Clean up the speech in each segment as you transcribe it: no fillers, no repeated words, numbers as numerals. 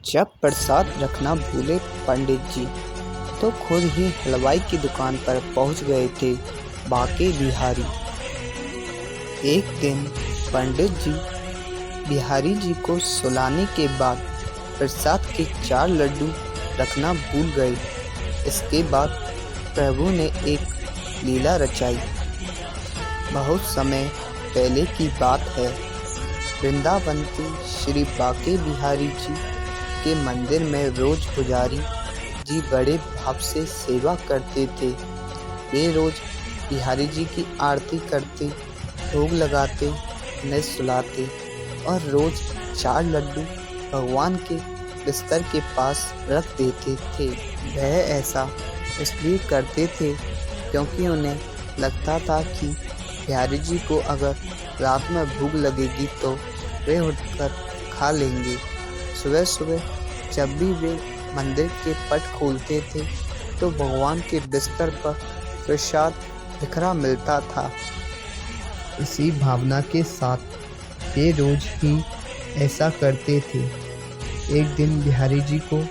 जब प्रसाद रखना भूले पंडित जी तो खुद ही हलवाई की दुकान पर पहुंच गए थे बाके बिहारी। एक दिन पंडित जी बिहारी जी को सुलाने के बाद प्रसाद के 4 लड्डू रखना भूल गए। इसके बाद प्रभु ने एक लीला रचाई। बहुत समय पहले की बात है। वृंदावन के श्री बाके बिहारी जी के मंदिर में रोज पुजारी जी बड़े भाव से सेवा करते थे। वे रोज बिहारी जी की आरती करते, भोग लगाते, उन्हें सुलाते और रोज 4 लड्डू भगवान के बिस्तर के पास रख देते थे। वह ऐसा इसलिए करते थे क्योंकि उन्हें लगता था कि बिहारी जी को अगर रात में भूख लगेगी तो वे उठकर खा लेंगे। सुबह सुबह जब भी वे मंदिर के पट खोलते थे तो भगवान के बिस्तर पर प्रसाद बिखरा मिलता था। इसी भावना के साथ वे रोज ही ऐसा करते थे। एक दिन बिहारी जी को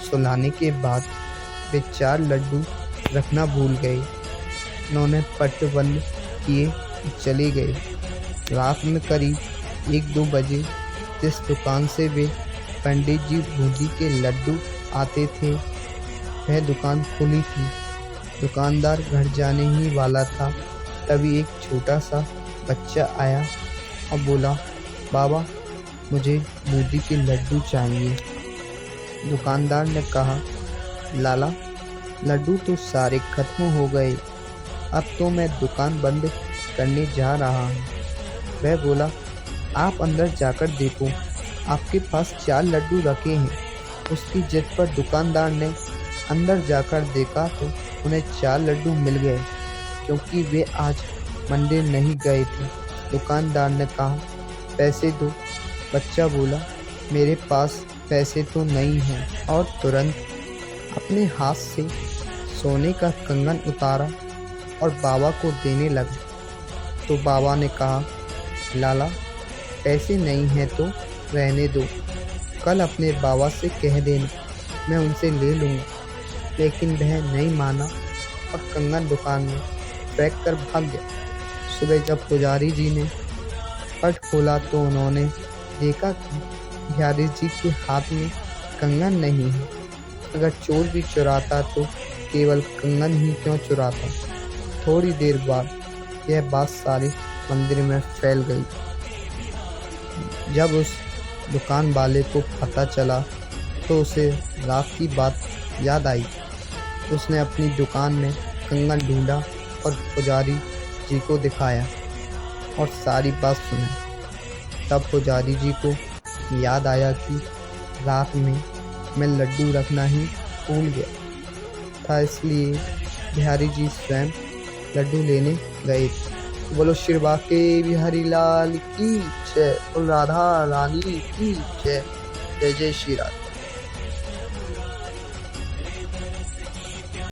सुलाने के बाद वे 4 लड्डू रखना भूल गए। उन्होंने पट बंद किए चले गए। रात में करीब 1-2 बजे जिस दुकान से वे पंडित जी बूंदी के लड्डू आते थे वह दुकान खुली थी। दुकानदार घर जाने ही वाला था, तभी एक छोटा सा बच्चा आया और बोला, बाबा मुझे बूंदी के लड्डू चाहिए। दुकानदार ने कहा, लाला लड्डू तो सारे खत्म हो गए, अब तो मैं दुकान बंद करने जा रहा हूँ। वह बोला, आप अंदर जाकर देखो, आपके पास 4 लड्डू रखे हैं। उसकी जिद पर दुकानदार ने अंदर जाकर देखा तो उन्हें 4 लड्डू मिल गए क्योंकि वे आज मंदिर नहीं गए थे। दुकानदार ने कहा, पैसे दो। बच्चा बोला, मेरे पास पैसे तो नहीं हैं, और तुरंत अपने हाथ से सोने का कंगन उतारा और बाबा को देने लगा। तो बाबा ने कहा, लाला पैसे नहीं हैं तो रहने दो, कल अपने बाबा से कह देना, मैं उनसे ले लूँगा। लेकिन वह नहीं माना और कंगन दुकान में फेंक कर भाग गया। सुबह जब पुजारी जी ने पट खोला तो उन्होंने देखा कि बिहारी जी के हाथ में कंगन नहीं है। अगर चोर भी चुराता तो केवल कंगन ही क्यों चुराता। थोड़ी देर बाद यह बात सारे मंदिर में फैल गई। जब उस दुकान वाले को पता चला तो उसे रात की बात याद आई। उसने अपनी दुकान में कंगन ढूंढा और पुजारी जी को दिखाया और सारी बात सुनी। तब पुजारी जी को याद आया कि रात में मैं लड्डू रखना ही भूल गया था, इसलिए बिहारी जी स्वयं लड्डू लेने गए थे। बोलो श्री बाके बिहारी लाल की जय, राधा रानी की जय। जय जय श्री राधा।